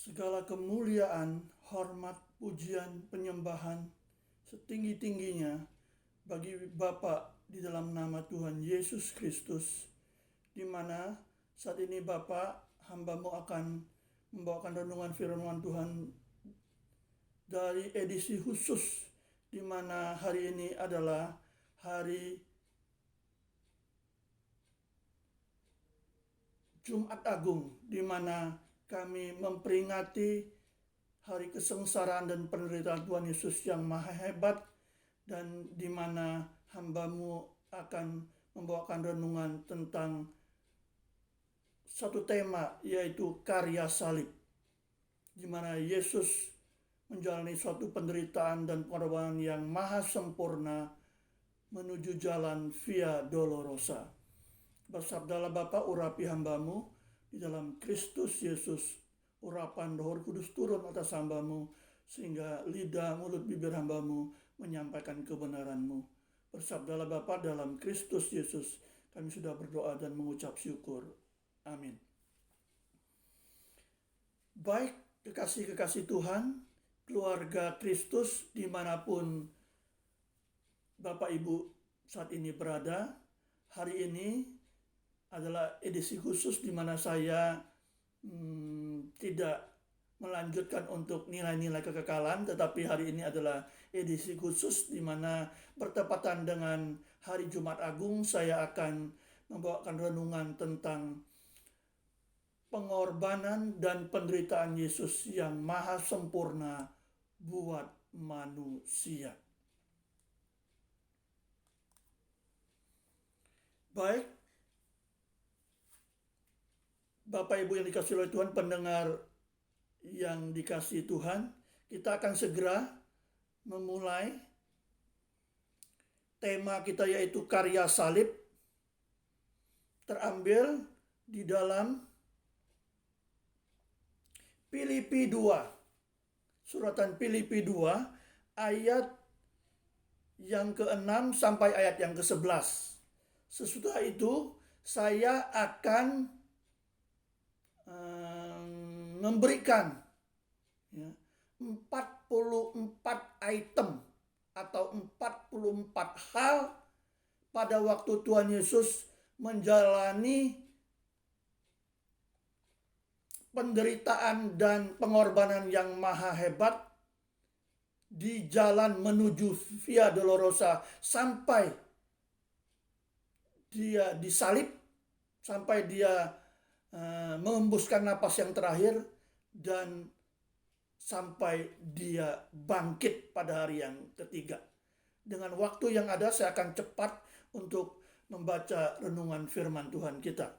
Segala kemuliaan, hormat, pujian, penyembahan setinggi-tingginya bagi Bapa di dalam nama Tuhan Yesus Kristus, di mana saat ini Bapa, hamba-Mu akan membawakan renungan firman Tuhan dari edisi khusus, di mana hari ini adalah hari Jumat Agung, di mana kami memperingati hari kesengsaraan dan penderitaan Tuhan Yesus yang maha hebat, dan di mana hamba-Mu akan membawakan renungan tentang satu tema, yaitu karya salib, di mana Yesus menjalani suatu penderitaan dan pengorbanan yang maha sempurna menuju jalan Via Dolorosa. Bersabdalah Bapa, urapi hamba-Mu di dalam Kristus Yesus. Urapan Roh Kudus turun atas hamba-Mu, sehingga lidah, mulut, bibir hamba-Mu menyampaikan kebenaran-Mu. Bersabdalah Bapa, dalam Kristus Yesus kami sudah berdoa dan mengucap syukur. Amin. Baik kekasih-kekasih Tuhan, keluarga Kristus dimanapun Bapak Ibu saat ini berada, hari ini adalah edisi khusus di mana saya tidak melanjutkan untuk nilai-nilai kekekalan, tetapi hari ini adalah edisi khusus di mana bertepatan dengan hari Jumat Agung. Saya akan membawakan renungan tentang pengorbanan dan penderitaan Yesus yang maha sempurna buat manusia. Baik, Bapak Ibu yang dikasihi oleh Tuhan, pendengar yang dikasihi Tuhan, kita akan segera memulai tema kita, yaitu karya salib, terambil di dalam Filipi 2, suratan Filipi 2 ayat yang ke-6 sampai ayat yang ke-11. Sesudah itu saya akan memberikan 44 item atau 44 hal pada waktu Tuhan Yesus menjalani penderitaan dan pengorbanan yang maha hebat di jalan menuju Via Dolorosa, sampai dia disalib, sampai dia mengembuskan napas yang terakhir, dan sampai dia bangkit pada hari yang ketiga. Dengan waktu yang ada, saya akan cepat untuk membaca renungan firman Tuhan kita.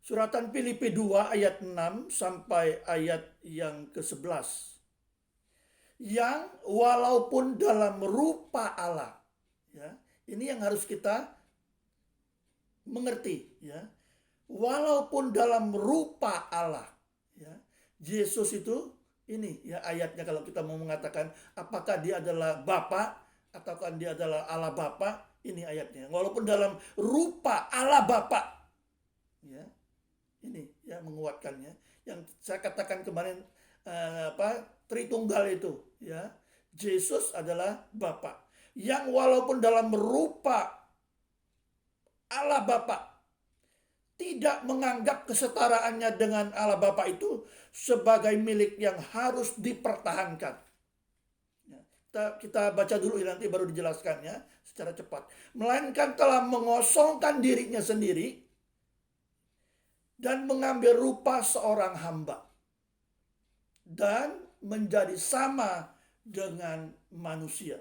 Suratan Filipi 2 ayat 6 sampai ayat yang ke-11. Yang walaupun dalam rupa Allah, ya, ini yang harus kita mengerti, ya. Walaupun dalam rupa Allah, ya. Yesus itu ini, ya, ayatnya kalau kita mau mengatakan apakah dia adalah Bapa ataukah dia adalah Allah Bapa, ini ayatnya. Walaupun dalam rupa Allah Bapa, ya. Ini, ya, menguatkannya. Yang saya katakan kemarin, Tritunggal itu, ya. Yesus adalah Bapa yang walaupun dalam rupa Allah Bapa tidak menganggap kesetaraannya dengan Allah Bapa itu sebagai milik yang harus dipertahankan. Ya, kita baca dulu, nanti baru dijelaskannya secara cepat. Melainkan telah mengosongkan dirinya sendiri dan mengambil rupa seorang hamba dan menjadi sama dengan manusia.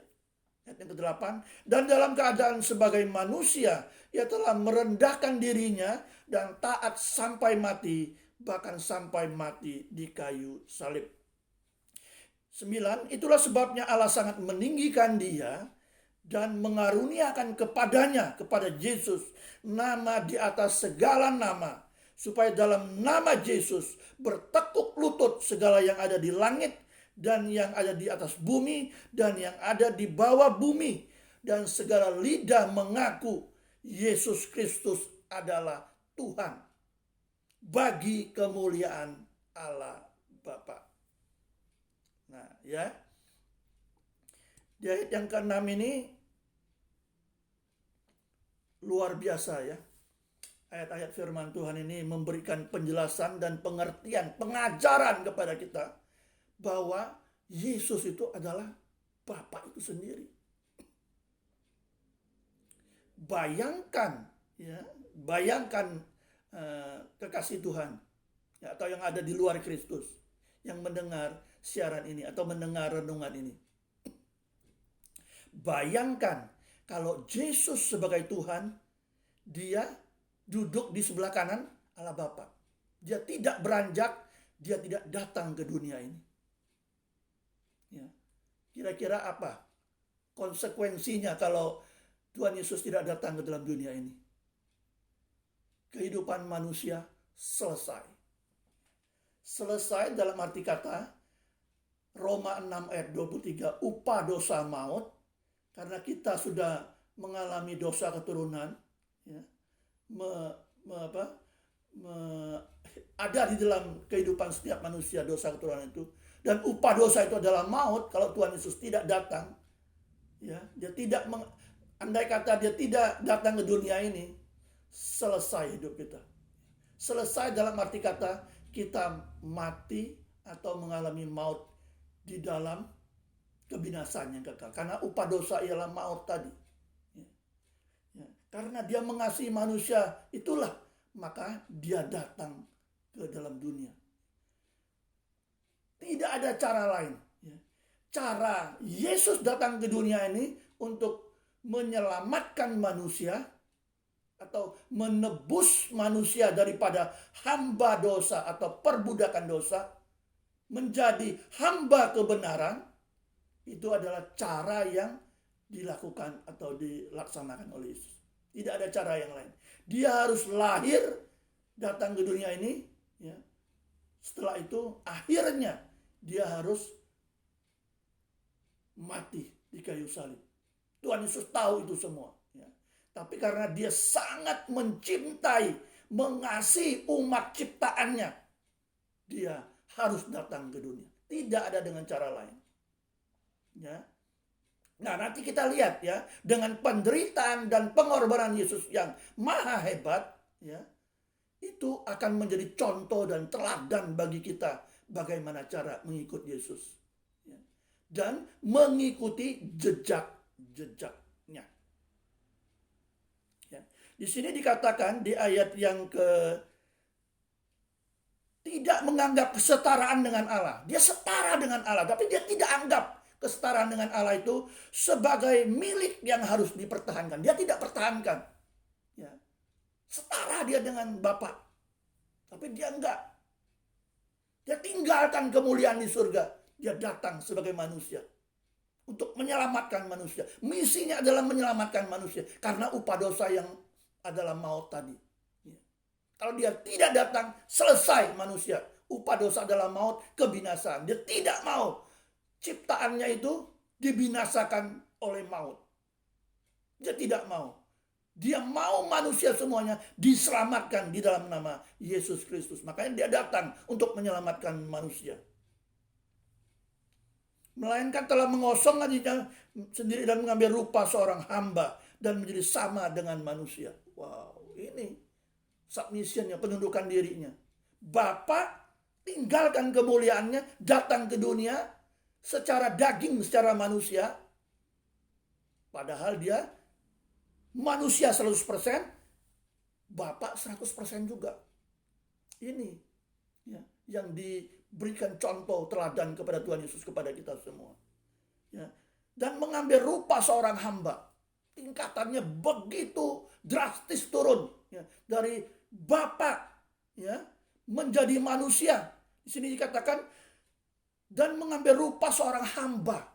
Ayat yang ke-8, dan dalam keadaan sebagai manusia, ia telah merendahkan dirinya dan taat sampai mati, bahkan sampai mati di kayu salib. 9, itulah sebabnya Allah sangat meninggikan dia dan mengaruniakan kepadanya, kepada Yesus, nama di atas segala nama, supaya dalam nama Yesus bertekuk lutut segala yang ada di langit dan yang ada di atas bumi dan yang ada di bawah bumi, dan segala lidah mengaku Yesus Kristus adalah Tuhan, bagi kemuliaan Allah Bapa. Nah, ya. Di ayat yang ke-6 ini luar biasa ya. Ayat-ayat firman Tuhan ini memberikan penjelasan dan pengertian, pengajaran kepada kita bahwa Yesus itu adalah Bapa itu sendiri. Bayangkan ya, bayangkan kekasih Tuhan ya, atau yang ada di luar Kristus yang mendengar siaran ini atau mendengar renungan ini. Bayangkan kalau Yesus sebagai Tuhan, dia duduk di sebelah kanan Allah Bapa. Dia tidak beranjak, dia tidak datang ke dunia ini. Ya. Kira-kira apa konsekuensinya kalau Tuhan Yesus tidak datang ke dalam dunia ini? Kehidupan manusia selesai. Selesai dalam arti kata Roma 6 ayat 23, upah dosa maut, karena kita sudah mengalami dosa keturunan, ya, ada di dalam kehidupan setiap manusia dosa keturunan itu, dan upah dosa itu adalah maut. Kalau Tuhan Yesus tidak datang, ya, dia tidak andai kata dia tidak datang ke dunia ini, selesai hidup kita. Selesai dalam arti kata kita mati atau mengalami maut di dalam kebinasaan yang kekal, karena upah dosa ialah maut tadi. Karena dia mengasihi manusia, itulah maka dia datang ke dalam dunia. Tidak ada cara lain. Cara Yesus datang ke dunia ini untuk menyelamatkan manusia atau menebus manusia daripada hamba dosa atau perbudakan dosa menjadi hamba kebenaran. Itu adalah cara yang dilakukan atau dilaksanakan oleh Yesus. Tidak ada cara yang lain. Dia harus lahir, datang ke dunia ini, ya. Setelah itu akhirnya dia harus mati di kayu salib. Tuhan Yesus tahu itu semua, ya. Tapi karena dia sangat mencintai, mengasihi umat ciptaannya, dia harus datang ke dunia. Tidak ada dengan cara lain, ya. Nah, nanti kita lihat ya, dengan penderitaan dan pengorbanan Yesus yang maha hebat, ya, itu akan menjadi contoh dan teladan bagi kita bagaimana cara mengikut Yesus, ya, dan mengikuti jejak-jejaknya. Ya. Di sini dikatakan di ayat yang tidak menganggap kesetaraan dengan Allah. Dia setara dengan Allah, tapi dia tidak anggap kesetaraan dengan Allah itu sebagai milik yang harus dipertahankan. Dia tidak pertahankan. Ya. Setara dia dengan Bapa. Tapi dia enggak. Dia tinggalkan kemuliaan di surga. Dia datang sebagai manusia. Untuk menyelamatkan manusia. Misinya adalah menyelamatkan manusia. Karena upah dosa yang adalah maut tadi. Ya. Kalau dia tidak datang, selesai manusia. Upah dosa adalah maut, kebinasaan. Dia tidak mau ciptaannya itu dibinasakan oleh maut. Dia tidak mau. Dia mau manusia semuanya diselamatkan di dalam nama Yesus Kristus. Makanya dia datang untuk menyelamatkan manusia. Melainkan telah mengosongkan dirinya sendiri dan mengambil rupa seorang hamba dan menjadi sama dengan manusia. Wow, ini submissionnya, penundukan dirinya. Bapa tinggalkan kemuliaannya, datang ke dunia secara daging, secara manusia. Padahal dia manusia 100%, Bapa 100% juga. Ini ya, yang diberikan contoh teladan kepada Tuhan Yesus kepada kita semua. Ya. Dan mengambil rupa seorang hamba. Tingkatannya begitu drastis turun, ya, dari Bapa, ya, menjadi manusia. Di sini dikatakan dan mengambil rupa seorang hamba.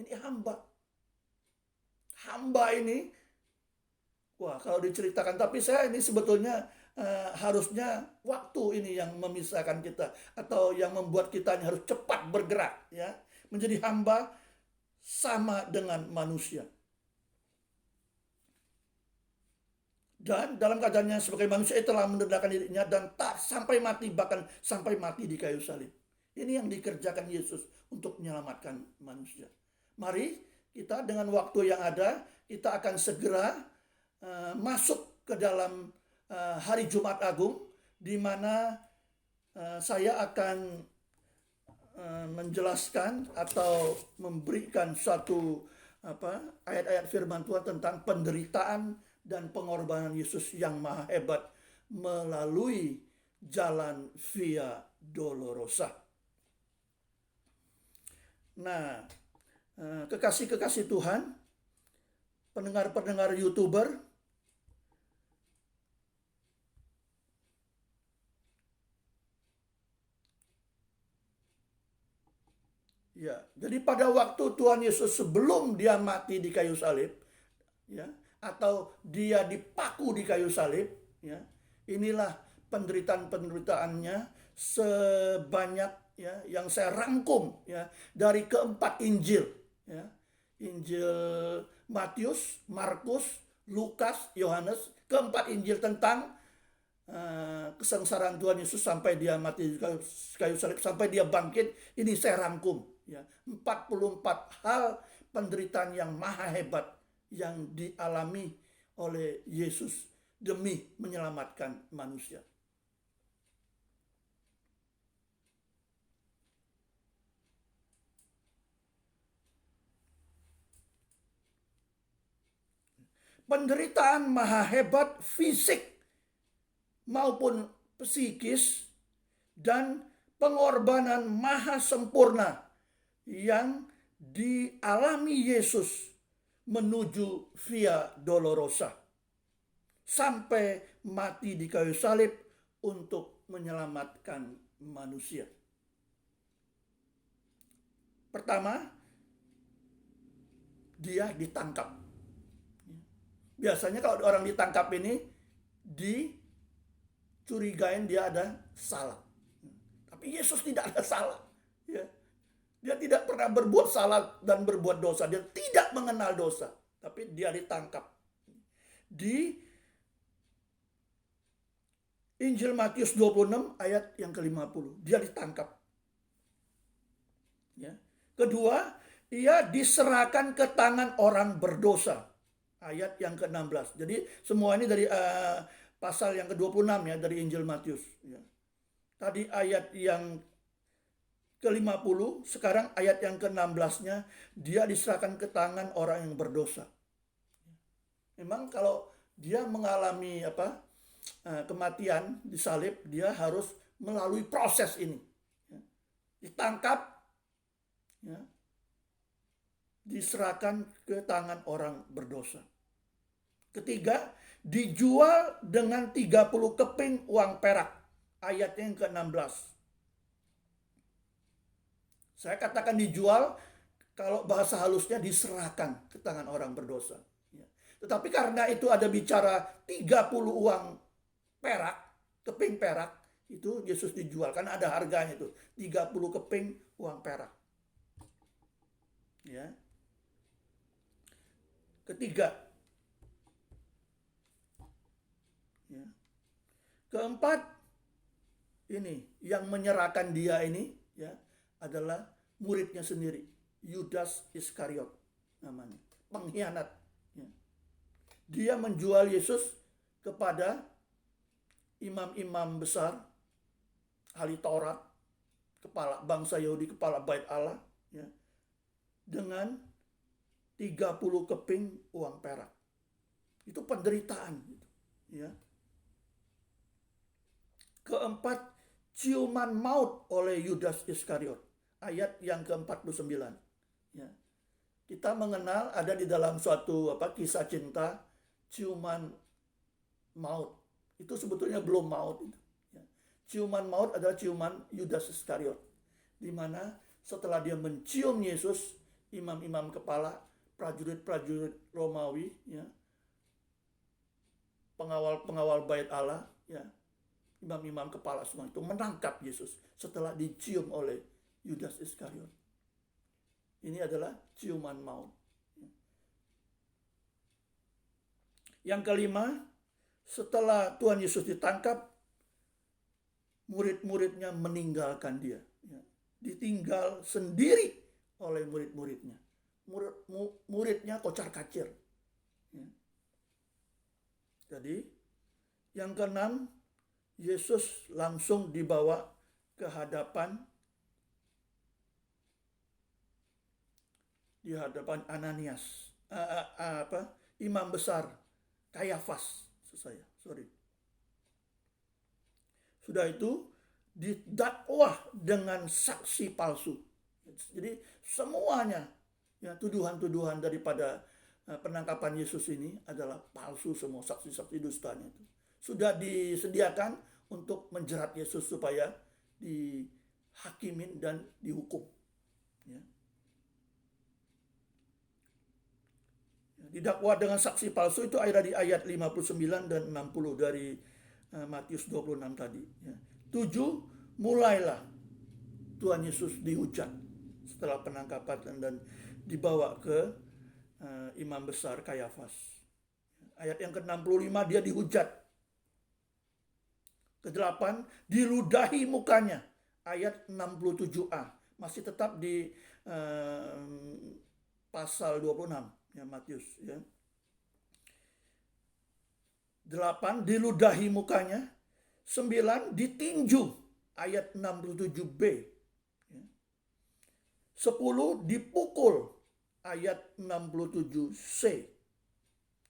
Ini hamba. Hamba ini, wah, kalau diceritakan, tapi saya ini sebetulnya harusnya waktu ini yang memisahkan kita atau yang membuat kita harus cepat bergerak, ya, menjadi hamba sama dengan manusia. Dan dalam keadaannya sebagai manusia telah merendahkan dirinya dan tak sampai mati, bahkan sampai mati di kayu salib. Ini yang dikerjakan Yesus untuk menyelamatkan manusia. Mari kita dengan waktu yang ada, kita akan segera masuk ke dalam hari Jumat Agung, di mana saya akan menjelaskan atau memberikan suatu ayat-ayat firman Tuhan tentang penderitaan dan pengorbanan Yesus yang maha hebat melalui jalan Via Dolorosa. Nah, kekasih-kekasih Tuhan, pendengar-pendengar YouTuber, ya, jadi pada waktu Tuhan Yesus sebelum dia mati di kayu salib, ya, atau dia dipaku di kayu salib, ya, inilah penderitaan-penderitaannya sebanyak, ya, yang saya rangkum, ya, dari keempat Injil, ya, Injil Matius, Markus, Lukas, Yohanes, keempat Injil tentang kesengsaraan Tuhan Yesus sampai dia mati di kayu salib, sampai dia bangkit. Ini saya rangkum, ya, 44 hal penderitaan yang maha hebat yang dialami oleh Yesus demi menyelamatkan manusia. Penderitaan maha hebat fisik maupun psikis dan pengorbanan maha sempurna yang dialami Yesus menuju Via Dolorosa sampai mati di kayu salib untuk menyelamatkan manusia. Pertama, dia ditangkap. Biasanya kalau orang ditangkap ini dicurigain dia ada salah. Tapi Yesus tidak ada salah. Ya. Dia tidak pernah berbuat salah dan berbuat dosa. Dia tidak mengenal dosa. Tapi dia ditangkap. Di Injil Matius 26 ayat yang ke-50. Dia ditangkap. Ya. Kedua, ia diserahkan ke tangan orang berdosa. Ayat yang ke-16. Jadi semua ini dari pasal yang ke-26, ya, dari Injil Matius. Ya. Tadi ayat yang ke-50, sekarang ayat yang ke-16-nya, dia diserahkan ke tangan orang yang berdosa. Memang kalau dia mengalami kematian di salib, dia harus melalui proses ini. Ya. Ditangkap, ya, diserahkan ke tangan orang berdosa. Ketiga, dijual dengan 30 keping uang perak. Ayat yang ke-16. Saya katakan dijual, kalau bahasa halusnya diserahkan ke tangan orang berdosa. Ya. Tetapi karena itu ada bicara 30 uang perak, keping perak, itu Yesus dijual. Karena ada harganya itu, 30 keping uang perak. Ya. Ketiga. Ya. Keempat, ini yang menyerahkan dia ini, ya, adalah muridnya sendiri, Yudas Iskariot namanya, pengkhianat. Ya. Dia menjual Yesus kepada imam-imam besar, ahli Taurat, kepala bangsa Yahudi, kepala bait Allah, ya, dengan 30 keping uang perak. Itu penderitaan, ya. Keempat, ciuman maut oleh Yudas Iskariot. Ayat yang ke-49. Ya. Kita mengenal ada di dalam suatu kisah cinta, ciuman maut. Itu sebetulnya belum maut. Ya. Ciuman maut adalah ciuman Yudas Iskariot. Di mana setelah dia mencium Yesus, imam-imam kepala, prajurit-prajurit Romawi, ya, pengawal-pengawal bait Allah, ya, imam-imam kepala semua itu menangkap Yesus setelah dicium oleh Yudas Iskariot. Ini adalah ciuman maut. Yang kelima, Setelah Tuhan Yesus ditangkap, murid-muridnya meninggalkan dia. Ditinggal sendiri oleh murid-muridnya. Muridnya kocar-kacir. Jadi yang keenam, Yesus langsung dibawa ke hadapan Ananias, imam besar Kayafas. Sudah itu didakwah dengan saksi palsu. Jadi semuanya tuduhan-tuduhan daripada penangkapan Yesus ini adalah palsu semua, saksi-saksi dustanya itu. Sudah disediakan untuk menjerat Yesus supaya dihakimin dan dihukum. Didakwa dengan saksi palsu itu ada di ayat 59 dan 60 dari Matius 26 tadi. 7, mulailah Tuhan Yesus dihujat setelah penangkapan dan dibawa ke imam besar Kayafas. Ayat yang ke-65 dia dihujat. Ke-8, diludahi mukanya. Ayat 67a. Masih tetap di pasal 26 ya Matius ya. 8, diludahi mukanya. 9, ditinju. Ayat 67b. 10, dipukul. Ayat 67c.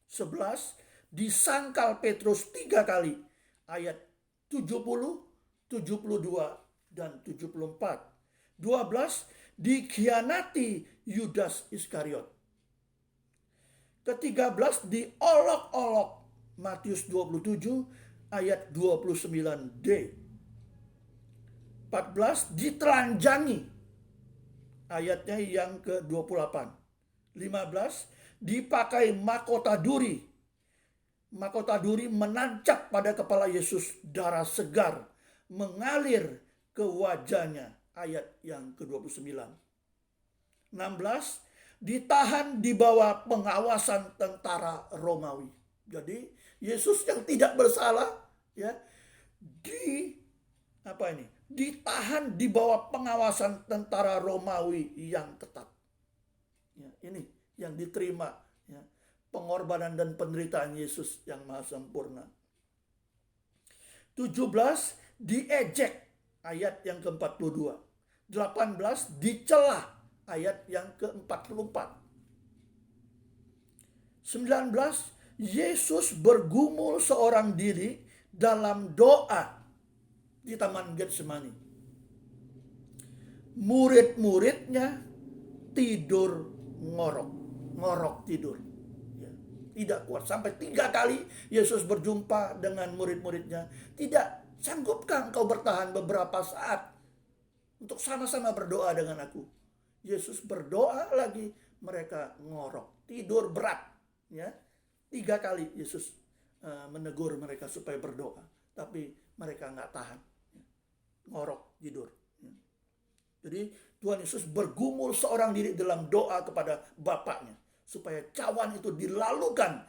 11, disangkal Petrus 3 kali. Ayat 70, 72, dan 74. 12, dikhianati Yudas Iskariot. Ke-13, diolok-olok. Matius 27 ayat 29d. 14, ditelanjangi. Ayatnya yang ke-28. 15, dipakai mahkota duri. Mahkota duri menancap pada kepala Yesus, darah segar mengalir ke wajahnya. Ayat yang ke-29. 16, ditahan di bawah pengawasan tentara Romawi. Jadi Yesus yang tidak bersalah ya ditahan di bawah pengawasan tentara Romawi yang ketat. Ya, ini yang diterima ya, pengorbanan dan penderitaan Yesus yang maha sempurna. 17, diejek. Ayat yang ke-42. 18, dicela. Ayat yang ke-44. 19, Yesus bergumul seorang diri dalam doa di Taman Getsemani. Murid-muridnya tidur ngorok tidur. Ya, tidak kuat. Sampai 3 kali Yesus berjumpa dengan murid-muridnya. Tidak sanggupkah engkau bertahan beberapa saat untuk sama-sama berdoa dengan aku? Yesus berdoa lagi, mereka ngorok, tidur berat. Ya, 3 kali Yesus menegur mereka supaya berdoa, tapi mereka nggak tahan, ngorok tidur. Jadi Tuhan Yesus bergumul seorang diri dalam doa kepada Bapaknya supaya cawan itu dilalukan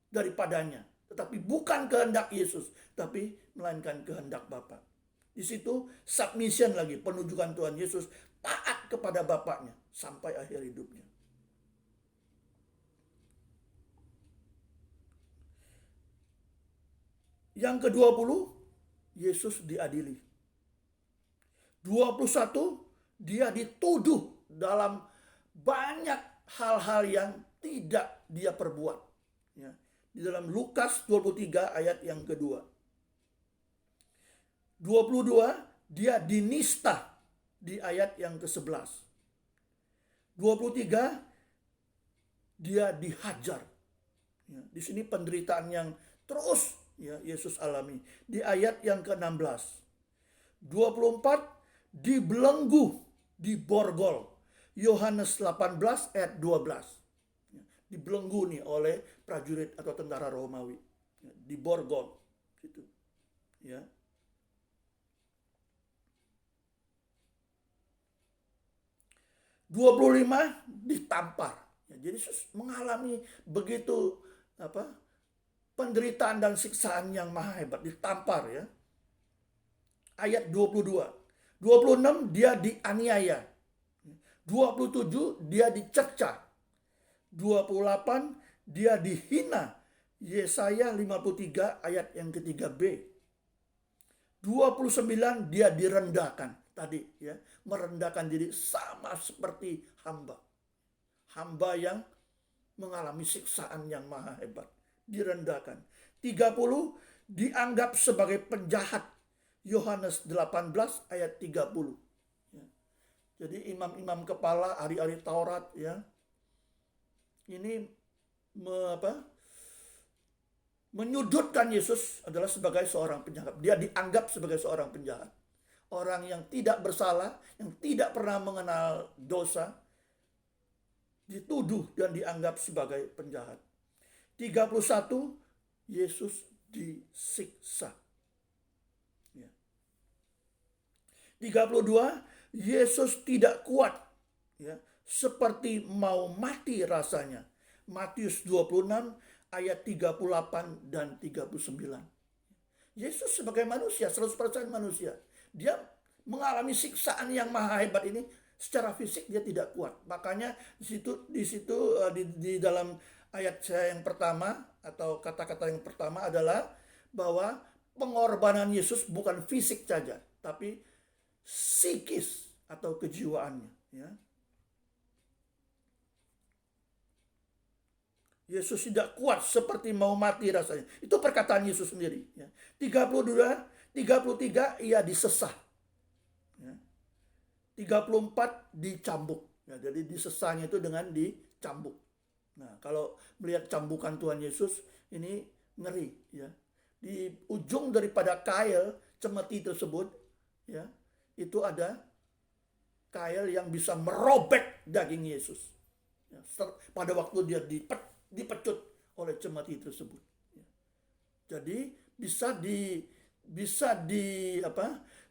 daripadanya, tetapi bukan kehendak Yesus, tapi melainkan kehendak Bapa. Di situ submission lagi, penunjukan Tuhan Yesus taat kepada Bapaknya sampai akhir hidupnya. Yang ke-20, Yesus diadili. 21, dia dituduh dalam banyak hal-hal yang tidak dia perbuat. Ya. Di dalam Lukas 23 ayat yang kedua. 22, dia dinista di ayat yang ke-11. 23, dia dihajar. Ya, di sini penderitaan yang terus ya Yesus alami. Di ayat yang ke-16. 24, dibelenggu, diborgol. Yohanes 18 ayat 12. Ya, dibelenggu nih oleh prajurit atau tentara Romawi. Ya, diborgol gitu. Ya. (25) ditampar. Ya, jadi Yesus mengalami begitu penderitaan dan siksaan yang maha hebat, ditampar ya. Ayat 22. 26 dia dianiaya. 27 dia dicerca. 28 dia dihina. Yesaya 53 ayat yang ketiga B. 29 dia direndahkan. Tadi ya, merendahkan diri sama seperti hamba. Hamba yang mengalami siksaan yang maha hebat. Direndahkan. 30 dianggap sebagai penjahat. Yohanes 18 ayat 30. Ya. Jadi imam-imam kepala, ahli-ahli Taurat ya, ini menyudutkan Yesus adalah sebagai seorang penjahat. Dia dianggap sebagai seorang penjahat. Orang yang tidak bersalah, yang tidak pernah mengenal dosa, dituduh dan dianggap sebagai penjahat. 31 Yesus disiksa. 32 Yesus tidak kuat ya, seperti mau mati rasanya. Matius 26 ayat 38 dan 39. Yesus sebagai manusia, 100% manusia, dia mengalami siksaan yang maha hebat ini. Secara fisik dia tidak kuat. Makanya di dalam ayat saya yang pertama atau kata-kata yang pertama adalah bahwa pengorbanan Yesus bukan fisik saja, tapi psikis atau kejiwaannya ya. Yesus tidak kuat seperti mau mati rasanya. Itu perkataan Yesus sendiri ya. 33 ia disesah ya. 34 dicambuk ya. Jadi disesahnya itu dengan dicambuk. Nah, kalau melihat cambukan Tuhan Yesus ini ngeri ya. Di ujung daripada kail cemeti tersebut ya, itu ada kail yang bisa merobek daging Yesus ya, pada waktu dia dipecut oleh cemeti tersebut ya. Jadi bisa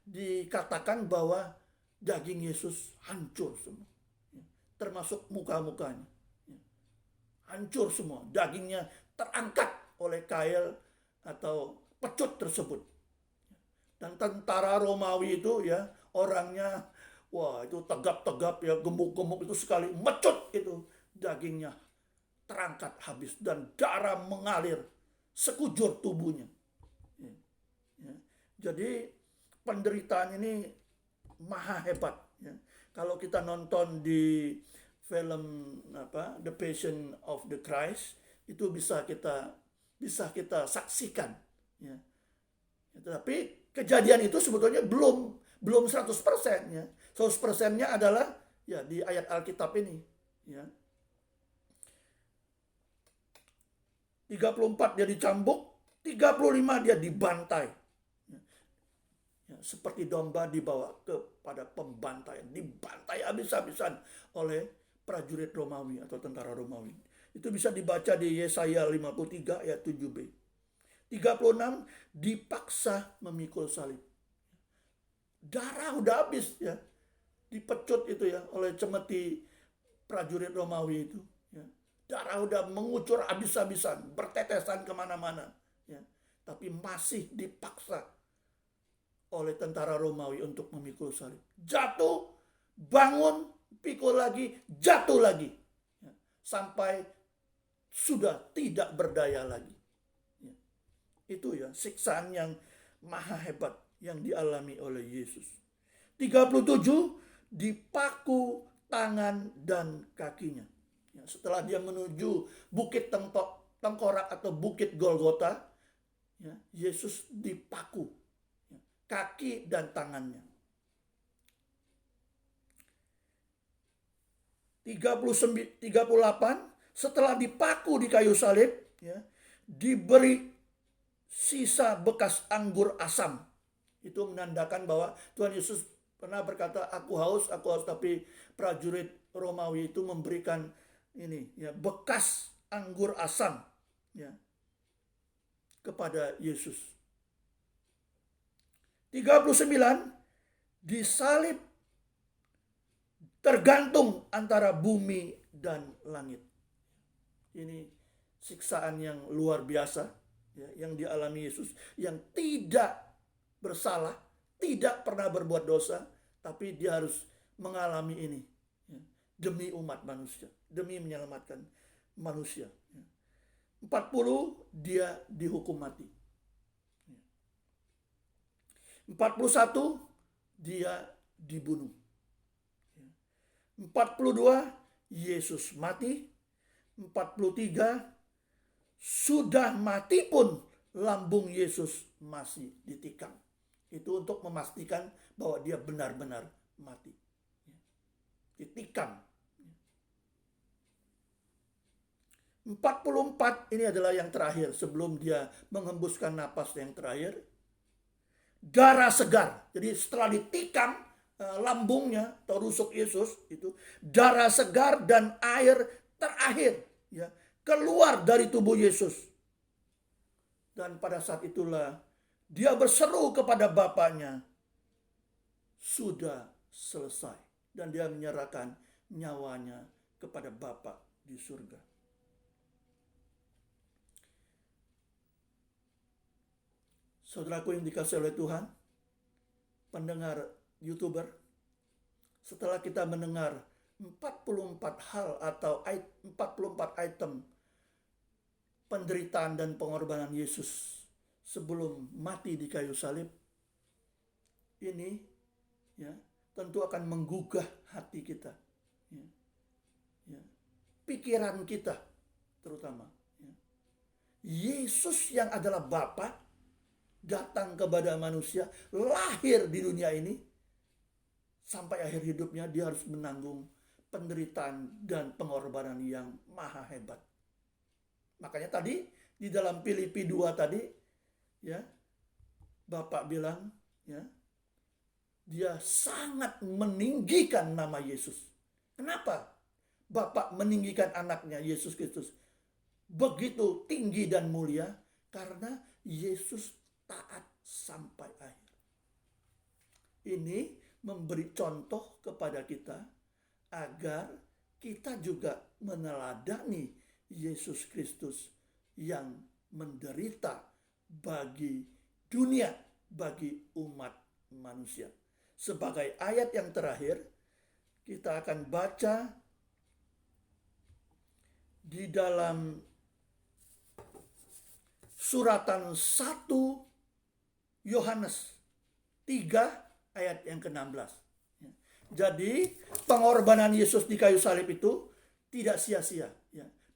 dikatakan bahwa daging Yesus hancur semua ya, termasuk muka-mukanya ya. Hancur semua, dagingnya terangkat oleh kail atau pecut tersebut. Dan tentara Romawi itu ya, orangnya wah itu tegap-tegap ya, gemuk-gemuk itu, sekali mecut itu dagingnya terangkat habis dan darah mengalir sekujur tubuhnya ya. Ya. Jadi penderitaan ini maha hebat ya. Kalau kita nonton di film The Passion of the Christ, itu bisa kita saksikan ya. Tetapi kejadian itu sebetulnya belum 100% ya. 100%-nya adalah ya di ayat Alkitab ini ya. 34 dia dicambuk, 35 dia dibantai. Ya, seperti domba dibawa kepada pembantaian, dibantai habis-habisan oleh prajurit Romawi atau tentara Romawi. Itu bisa dibaca di Yesaya 53 ayat 7b. 36 dipaksa memikul salib. Darah udah habis ya. Dipecut itu ya oleh cemeti prajurit Romawi itu ya. Darah udah mengucur habis-habisan, bertetesan kemana-mana ya. Tapi masih dipaksa oleh tentara Romawi untuk memikul salib. Jatuh, bangun, pikul lagi, jatuh lagi ya. Sampai sudah tidak berdaya lagi. Itu ya siksaan yang maha hebat yang dialami oleh Yesus. 37 dipaku tangan dan kakinya. Ya, setelah dia menuju bukit tengkorak atau bukit Golgota, ya, Yesus dipaku ya, kaki dan tangannya. 38 setelah dipaku di kayu salib ya, diberi sisa bekas anggur asam. Itu menandakan bahwa Tuhan Yesus pernah berkata, aku haus, tapi prajurit Romawi itu memberikan ini ya, bekas anggur asam ya, kepada Yesus. 39 disalib, tergantung antara bumi dan langit. Ini siksaan yang luar biasa ya, yang dialami Yesus, yang tidak bersalah, tidak pernah berbuat dosa, tapi dia harus mengalami ini, ya, demi umat manusia, demi menyelamatkan manusia. 40 dia dihukum mati. 41 dia dibunuh. 42 Yesus mati. 43 sudah mati pun lambung Yesus masih ditikam. Itu untuk memastikan bahwa dia benar-benar mati. Ditikam. 44 ini adalah yang terakhir sebelum dia menghembuskan napas yang terakhir. Darah segar. Jadi setelah ditikam lambungnya atau rusuk Yesus itu, darah segar dan air terakhir, ya, keluar dari tubuh Yesus. Dan pada saat itulah dia berseru kepada Bapaknya, sudah selesai. Dan dia menyerahkan nyawanya kepada Bapa di surga. Saudaraku yang dikasihi oleh Tuhan, pendengar YouTuber, setelah kita mendengar 44 hal atau 44 item penderitaan dan pengorbanan Yesus sebelum mati di kayu salib, ini ya tentu akan menggugah hati kita, ya, pikiran kita terutama. Ya. Yesus yang adalah Bapa datang kepada manusia, lahir di dunia ini, sampai akhir hidupnya dia harus menanggung penderitaan dan pengorbanan yang maha hebat. Makanya tadi di dalam Filipi 2 tadi, ya, Bapak bilang, ya, dia sangat meninggikan nama Yesus. Kenapa Bapak meninggikan anaknya Yesus Kristus begitu tinggi dan mulia? Karena Yesus taat sampai akhir. Ini memberi contoh kepada kita agar kita juga meneladani Yesus Kristus yang menderita bagi dunia, bagi umat manusia. Sebagai ayat yang terakhir, kita akan baca di dalam suratan 1 Yohanes 3 ayat yang ke-16. Jadi pengorbanan Yesus di kayu salib itu tidak sia-sia.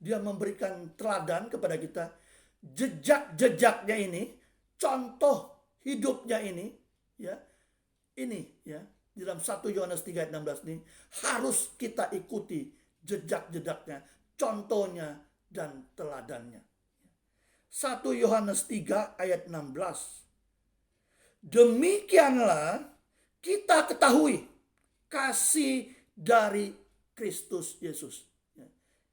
Dia memberikan teladan kepada kita. Jejak-jejaknya ini, contoh hidupnya ini, ya, ini ya, di dalam 1 Yohanes 3 ayat 16 ini harus kita ikuti jejak-jejaknya, contohnya dan teladannya. 1 Yohanes 3 ayat 16. Demikianlah kita ketahui kasih dari Kristus Yesus.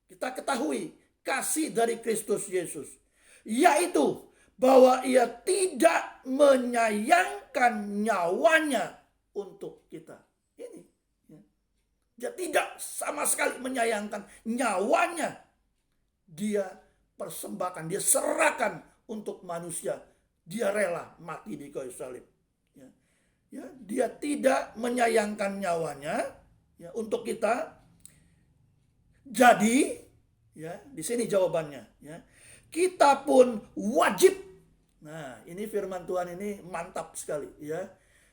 Kita ketahui kasih dari Kristus Yesus, yaitu bahwa ia tidak menyayangkan nyawanya untuk kita. Ini, dia tidak sama sekali menyayangkan nyawanya. Dia persembahkan, dia serahkan untuk manusia. Dia rela mati di kayu salib. Ya, dia tidak menyayangkan nyawanya, ya, untuk kita. Jadi, ya, di sini jawabannya, ya, kita pun wajib. Nah, ini firman Tuhan ini mantap sekali, ya.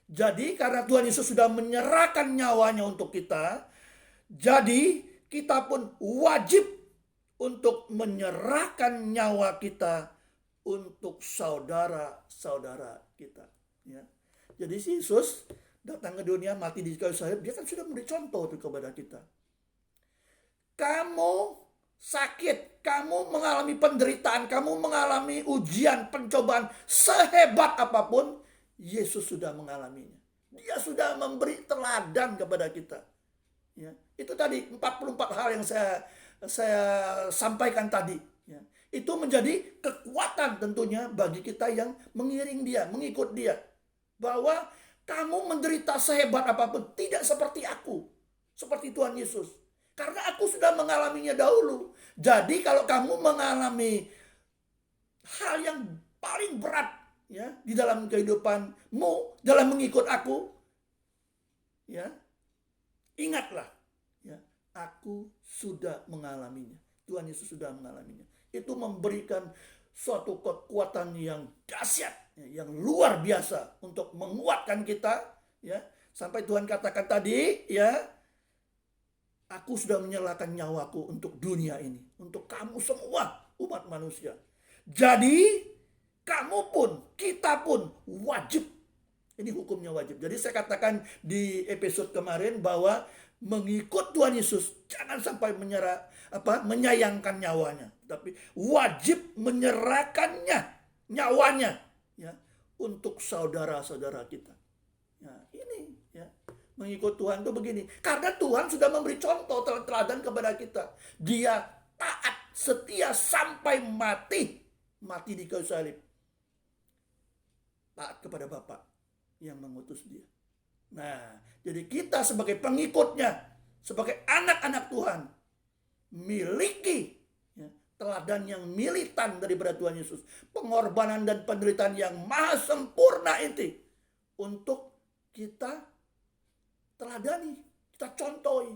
Jadi karena Tuhan Yesus sudah menyerahkan nyawanya untuk kita, jadi kita pun wajib untuk menyerahkan nyawa kita untuk saudara-saudara kita. Ya. Jadi Yesus datang ke dunia, mati di kayu salib, dia kan sudah memberi contoh itu kepada kita. Kamu sakit, kamu mengalami penderitaan, kamu mengalami ujian, pencobaan, sehebat apapun, Yesus sudah mengalaminya. Dia sudah memberi teladan kepada kita. Ya. Itu tadi 44 hal yang saya sampaikan tadi. Ya. Itu menjadi kekuatan tentunya bagi kita yang mengiring dia, mengikut dia. Bahwa kamu menderita sehebat apapun, tidak seperti aku, seperti Tuhan Yesus. Karena aku sudah mengalaminya dahulu. Jadi kalau kamu mengalami hal yang paling berat ya di dalam kehidupanmu dalam mengikut aku, ya, ingatlah ya, aku sudah mengalaminya. Tuhan Yesus sudah mengalaminya. Itu memberikan suatu kekuatan yang dahsyat, ya, yang luar biasa untuk menguatkan kita, ya. Sampai Tuhan katakan tadi, ya, aku sudah menyerahkan nyawaku untuk dunia ini, untuk kamu semua umat manusia. Jadi kamu pun, kita pun wajib. Ini hukumnya wajib. Jadi saya katakan di episode kemarin bahwa mengikut Tuhan Yesus jangan sampai menyayangkan nyawanya, tapi wajib menyerahkannya, nyawanya, ya, untuk saudara-saudara kita. Ya, ini ya, mengikut Tuhan itu begini. Karena Tuhan sudah memberi contoh teladan kepada kita. Dia taat, setia sampai mati di kayu salib. Taat kepada Bapa yang mengutus dia. Nah, jadi kita sebagai pengikutnya, sebagai anak-anak Tuhan, miliki ya, teladan yang militan daripada Tuhan Yesus. Pengorbanan dan penderitaan yang maha sempurna itu untuk kita teladani, kita contohi.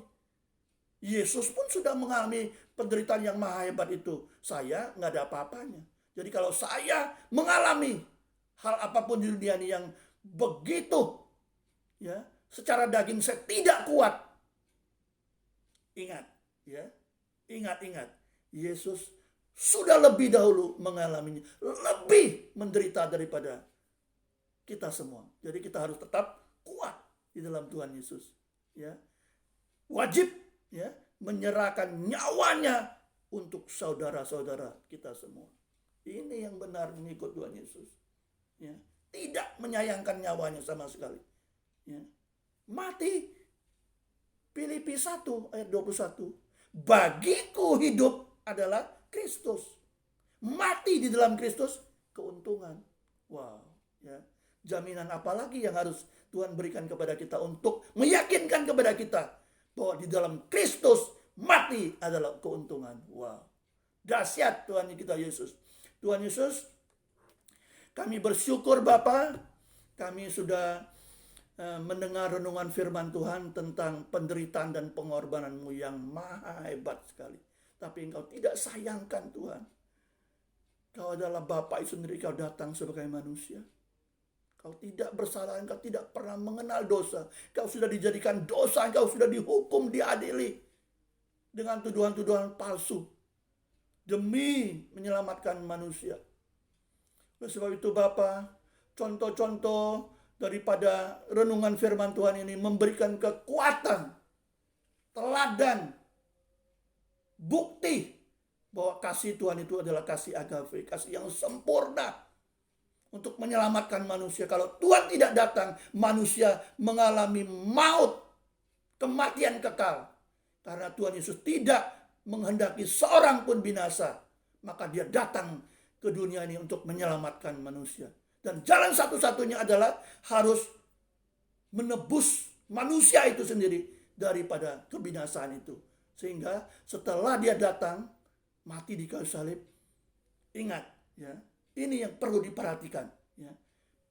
Yesus pun sudah mengalami penderitaan yang maha hebat itu. Saya nggak ada apa-apanya. Jadi kalau saya mengalami hal apapun di dunia ini yang begitu, ya, secara daging saya tidak kuat, ingat, ya, ingat, Yesus sudah lebih dahulu mengalaminya, lebih menderita daripada kita semua. Jadi kita harus tetap kuat di dalam Tuhan Yesus, ya, wajib, ya, menyerahkan nyawanya untuk saudara-saudara kita semua. Ini yang benar mengikut Tuhan Yesus. Ya, tidak menyayangkan nyawanya sama sekali. Ya. Mati. Filipi 1 ayat 21. Bagiku hidup adalah Kristus. Mati di dalam Kristus keuntungan. Wow, ya. Jaminan apa lagi yang harus Tuhan berikan kepada kita untuk meyakinkan kepada kita bahwa di dalam Kristus mati adalah keuntungan. Wow. Dahsyat Tuhan kita Yesus. Tuhan Yesus, kami bersyukur Bapa, kami sudah mendengar renungan firman Tuhan tentang penderitaan dan pengorbanan-Mu yang maha hebat sekali. Tapi Engkau tidak sayangkan Tuhan. Kau adalah Bapa itu sendiri, Kau datang sebagai manusia. Kau tidak bersalah, Engkau tidak pernah mengenal dosa. Kau sudah dijadikan dosa, Engkau sudah dihukum, diadili dengan tuduhan-tuduhan palsu demi menyelamatkan manusia. Oleh sebab itu Bapa, contoh-contoh daripada renungan firman Tuhan ini memberikan kekuatan, teladan, bukti bahwa kasih Tuhan itu adalah kasih agape, kasih yang sempurna untuk menyelamatkan manusia. Kalau Tuhan tidak datang, manusia mengalami maut, kematian kekal. Karena Tuhan Yesus tidak menghendaki seorang pun binasa, maka dia datang ke dunia ini untuk menyelamatkan manusia. Dan jalan satu-satunya adalah harus menebus manusia itu sendiri daripada kebinasaan itu. Sehingga setelah dia datang, mati di kayu salib, ingat ya, ini yang perlu diperhatikan ya.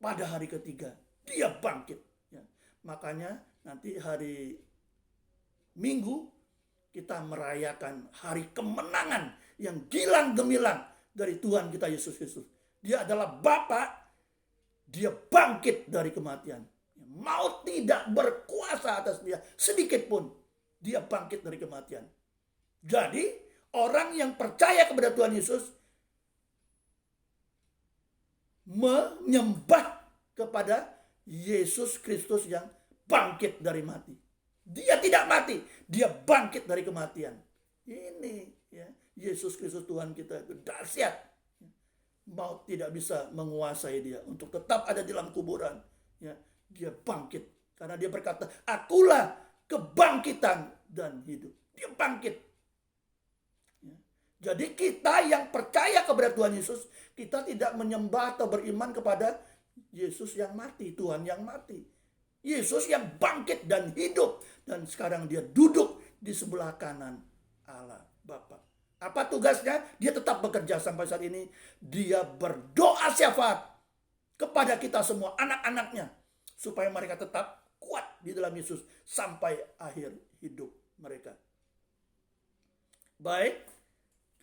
Pada hari ketiga dia bangkit ya. Makanya nanti hari Minggu kita merayakan hari kemenangan yang gilang gemilang dari Tuhan kita Yesus Kristus. Dia adalah Bapa. Dia bangkit dari kematian. Maut tidak berkuasa atas dia sedikit pun. Dia bangkit dari kematian. Jadi orang yang percaya kepada Tuhan Yesus menyembah kepada Yesus Kristus yang bangkit dari mati. Dia tidak mati, dia bangkit dari kematian. Ini ya, Yesus Kristus Tuhan kita itu dahsyat. Maut tidak bisa menguasai dia untuk tetap ada di dalam kuburan. Ya, dia bangkit karena dia berkata, "Akulah kebangkitan dan hidup." Dia bangkit. Ya. Jadi kita yang percaya kepada Tuhan Yesus, kita tidak menyembah atau beriman kepada Yesus yang mati, Tuhan yang mati. Yesus yang bangkit dan hidup dan sekarang dia duduk di sebelah kanan Allah Bapa. Apa tugasnya? Dia tetap bekerja sampai saat ini. Dia berdoa syafaat kepada kita semua, anak-anaknya, supaya mereka tetap kuat di dalam Yesus sampai akhir hidup mereka. Baik,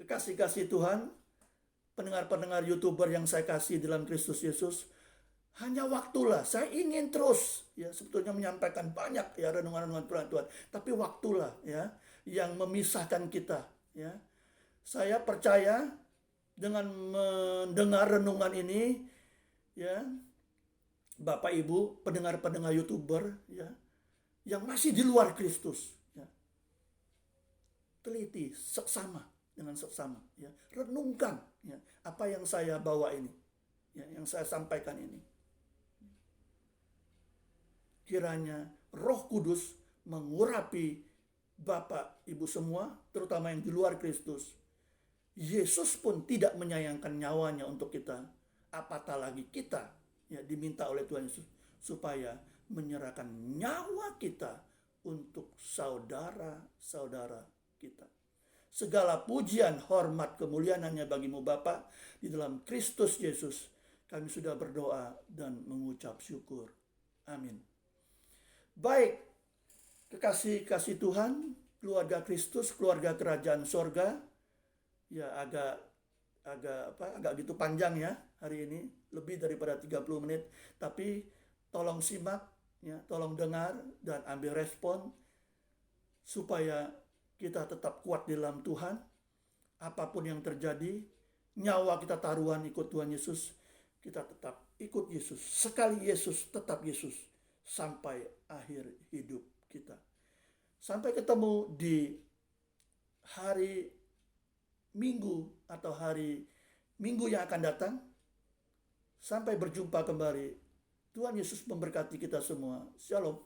kekasih-kasih Tuhan, pendengar-pendengar YouTuber yang saya kasih dalam Kristus Yesus, hanya waktulah. Saya ingin terus ya sebetulnya menyampaikan banyak ya renungan-renungan Tuhan, tapi waktulah ya yang memisahkan kita ya. Saya percaya dengan mendengar renungan ini ya, Bapak Ibu pendengar-pendengar YouTuber ya yang masih di luar Kristus ya, teliti seksama dengan seksama ya, renungkan ya apa yang saya bawa ini ya, yang saya sampaikan ini. Kiranya Roh Kudus mengurapi Bapak Ibu semua, terutama yang di luar Kristus. Yesus pun tidak menyayangkan nyawanya untuk kita, apatah lagi kita ya diminta oleh Tuhan Yesus supaya menyerahkan nyawa kita untuk saudara-saudara kita. Segala pujian, hormat, kemuliaan hanya bagimu Bapa di dalam Kristus Yesus. Kami sudah berdoa dan mengucap syukur. Amin. Baik, kekasih-kasih Tuhan, keluarga Kristus, keluarga kerajaan sorga. Ya agak gitu panjang ya hari ini, lebih daripada 30 menit, tapi tolong simak ya, tolong dengar dan ambil respon supaya kita tetap kuat di dalam Tuhan. Apapun yang terjadi, nyawa kita taruhan ikut Tuhan Yesus, kita tetap ikut Yesus. Sekali Yesus, tetap Yesus sampai akhir hidup kita. Sampai ketemu di hari Minggu atau hari Minggu yang akan datang. Sampai berjumpa kembali. Tuhan Yesus memberkati kita semua. Shalom.